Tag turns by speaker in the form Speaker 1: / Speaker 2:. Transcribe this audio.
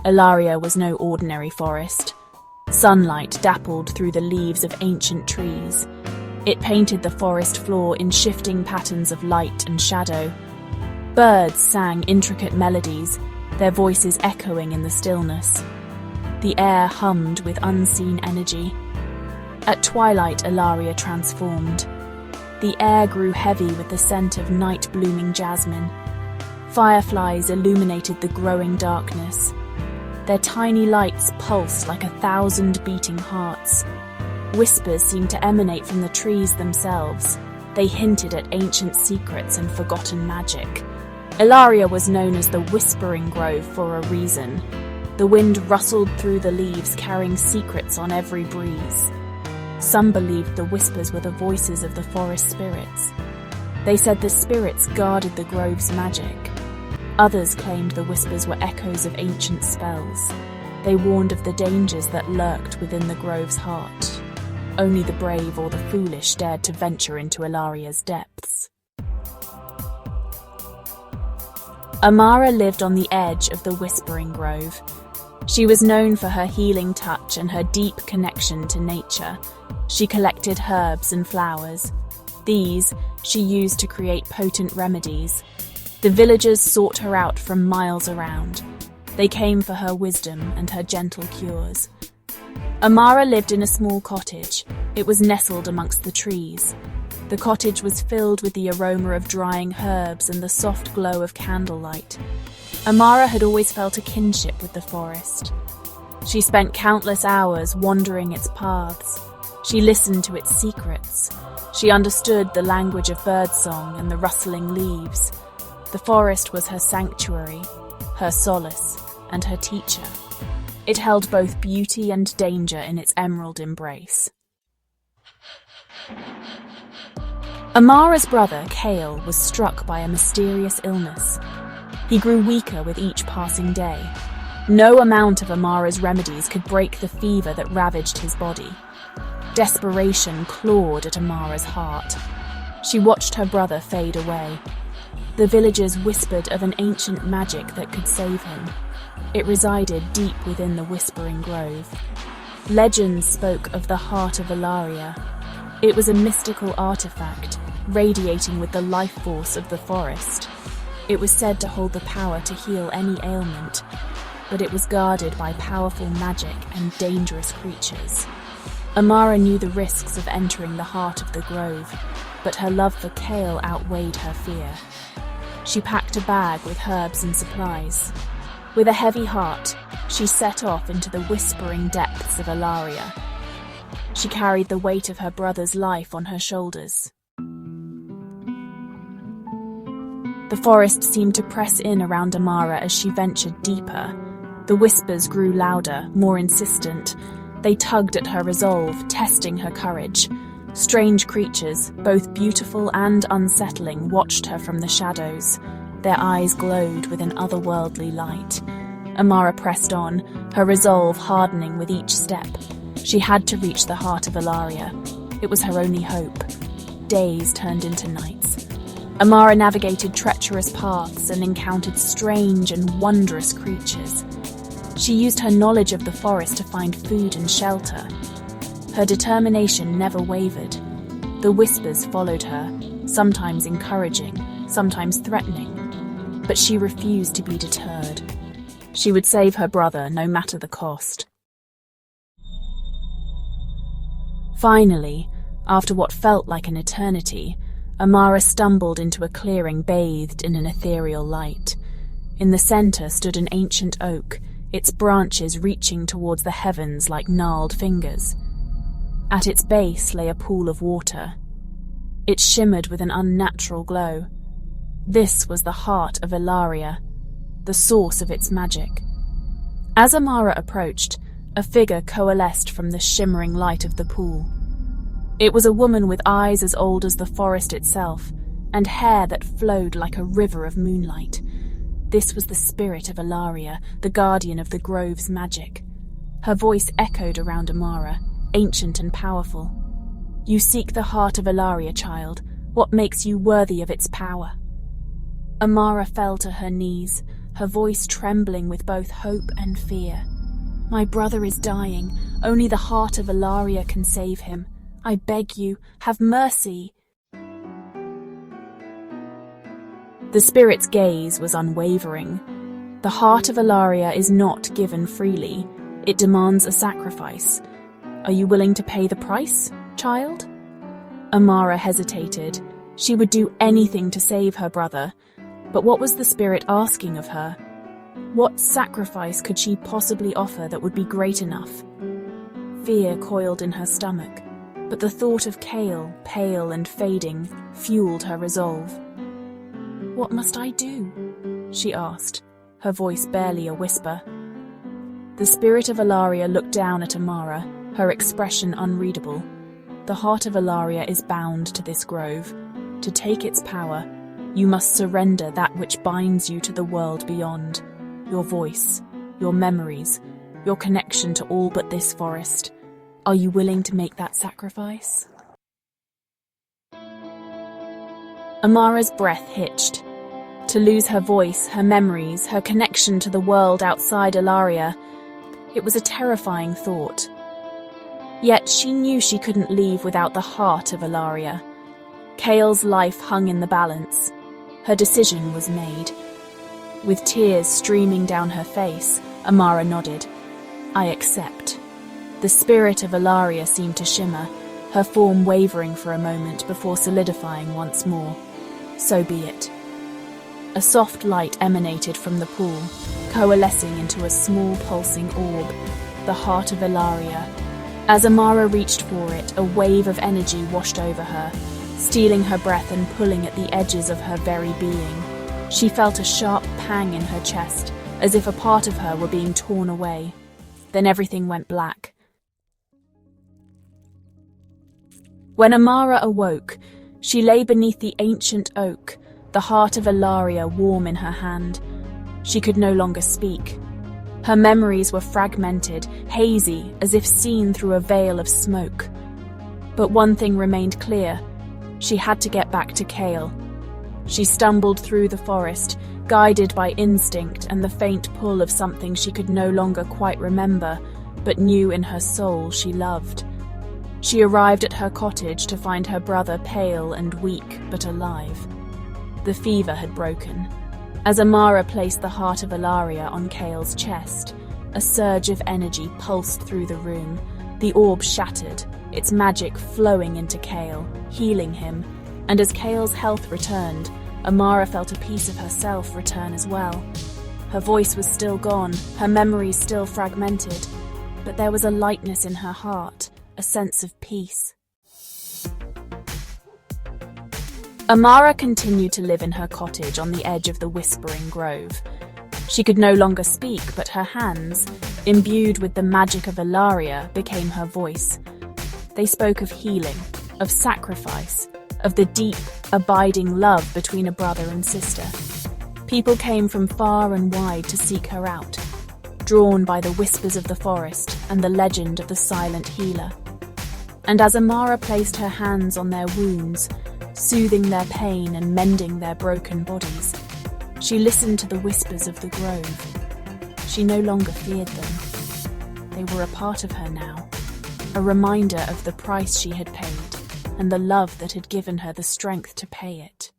Speaker 1: Ilaria was no ordinary forest. Sunlight dappled through the leaves of ancient trees. It painted the forest floor in shifting patterns of light and shadow. Birds sang intricate melodies, their voices echoing in the stillness. The air hummed with unseen energy. At twilight, Ilaria transformed. The air grew heavy with the scent of night-blooming jasmine. Fireflies illuminated the growing darkness. Their tiny lights pulsed like 1,000 beating hearts. Whispers seemed to emanate from the trees themselves. They hinted at ancient secrets and forgotten magic. Ilaria was known as the Whispering Grove for a reason. The wind rustled through the leaves, carrying secrets on every breeze. Some believed the whispers were the voices of the forest spirits. They said the spirits guarded the grove's magic. Others claimed the whispers were echoes of ancient spells. They warned of the dangers that lurked within the grove's heart. Only the brave or the foolish dared to venture into Ilaria's depths. Amara lived on the edge of the Whispering Grove. She was known for her healing touch and her deep connection to nature. She collected herbs and flowers. These she used to create potent remedies. The villagers sought her out from miles around. They came for her wisdom and her gentle cures. Amara lived in a small cottage. It was nestled amongst the trees. The cottage was filled with the aroma of drying herbs and the soft glow of candlelight. Amara had always felt a kinship with the forest. She spent countless hours wandering its paths. She listened to its secrets. She understood the language of birdsong and the rustling leaves. The forest was her sanctuary, her solace, and her teacher. It held both beauty and danger in its emerald embrace. Amara's brother, Kale, was struck by a mysterious illness. He grew weaker with each passing day. No amount of Amara's remedies could break the fever that ravaged his body. Desperation clawed at Amara's heart. She watched her brother fade away. The villagers whispered of an ancient magic that could save him. It resided deep within the Whispering Grove. Legends spoke of the Heart of Ilaria. It was a mystical artifact, radiating with the life force of the forest. It was said to hold the power to heal any ailment, but it was guarded by powerful magic and dangerous creatures. Amara knew the risks of entering the heart of the grove, but her love for Kale outweighed her fear. She packed a bag with herbs and supplies. With a heavy heart, she set off into the whispering depths of Ilaria. She carried the weight of her brother's life on her shoulders. The forest seemed to press in around Amara as she ventured deeper. The whispers grew louder, more insistent. They tugged at her resolve, testing her courage. Strange creatures, both beautiful and unsettling, watched her from the shadows. Their eyes glowed with an otherworldly light. Amara pressed on, her resolve hardening with each step. She had to reach the heart of Ilaria. It was her only hope. Days turned into nights. Amara navigated treacherous paths and encountered strange and wondrous creatures. She used her knowledge of the forest to find food and shelter. Her determination never wavered. The whispers followed her, sometimes encouraging, sometimes threatening. But she refused to be deterred. She would save her brother, no matter the cost. Finally, after what felt like an eternity, Amara stumbled into a clearing bathed in an ethereal light. In the center stood an ancient oak, its branches reaching towards the heavens like gnarled fingers. At its base lay a pool of water. It shimmered with an unnatural glow. This was the heart of Ilaria, the source of its magic. As Amara approached, a figure coalesced from the shimmering light of the pool. It was a woman with eyes as old as the forest itself, and hair that flowed like a river of moonlight. This was the spirit of Ilaria, the guardian of the grove's magic. Her voice echoed around Amara, ancient and powerful. "You seek the heart of Ilaria, child. What makes you worthy of its power?" Amara fell to her knees, her voice trembling with both hope and fear. "My brother is dying. Only the heart of Ilaria can save him. I beg you, have mercy." The spirit's gaze was unwavering. The heart of Ilaria is not given freely. It demands a sacrifice. "Are you willing to pay the price, child?" Amara hesitated. She would do anything to save her brother. But what was the spirit asking of her? What sacrifice could she possibly offer that would be great enough? Fear coiled in her stomach, but the thought of Kale, pale and fading, fueled her resolve. "What must I do?" she asked, her voice barely a whisper. The spirit of Ilaria looked down at Amara, her expression unreadable. "The heart of Ilaria is bound to this grove. To take its power, you must surrender that which binds you to the world beyond. Your voice, your memories, your connection to all but this forest. Are you willing to make that sacrifice?" Amara's breath hitched. To lose her voice, her memories, her connection to the world outside Ilaria, it was a terrifying thought. Yet she knew she couldn't leave without the heart of Ilaria. Kale's life hung in the balance. Her decision was made. With tears streaming down her face, Amara nodded. "I accept." The spirit of Ilaria seemed to shimmer, her form wavering for a moment before solidifying once more. So be it. A soft light emanated from the pool, coalescing into a small pulsing orb, the heart of Ilaria. As Amara reached for it, a wave of energy washed over her, stealing her breath and pulling at the edges of her very being. She felt a sharp pang in her chest, as if a part of her were being torn away. Then everything went black. When Amara awoke, she lay beneath the ancient oak, the heart of Ilaria warm in her hand. She could no longer speak. Her memories were fragmented, hazy, as if seen through a veil of smoke. But one thing remained clear. She had to get back to Kale. She stumbled through the forest, guided by instinct and the faint pull of something she could no longer quite remember, but knew in her soul she loved. She arrived at her cottage to find her brother pale and weak, but alive. The fever had broken. As Amara placed the heart of Ilaria on Kale's chest, a surge of energy pulsed through the room. The orb shattered, its magic flowing into Kale, healing him, and as Kale's health returned, Amara felt a piece of herself return as well. Her voice was still gone, her memories still fragmented, but there was a lightness in her heart, a sense of peace. Amara continued to live in her cottage on the edge of the Whispering Grove. She could no longer speak, but her hands, imbued with the magic of Ilaria, became her voice. They spoke of healing, of sacrifice, of the deep, abiding love between a brother and sister. People came from far and wide to seek her out, drawn by the whispers of the forest and the legend of the silent healer. And as Amara placed her hands on their wounds, soothing their pain and mending their broken bodies, she listened to the whispers of the grove. She no longer feared them. They were a part of her now, a reminder of the price she had paid and the love that had given her the strength to pay it.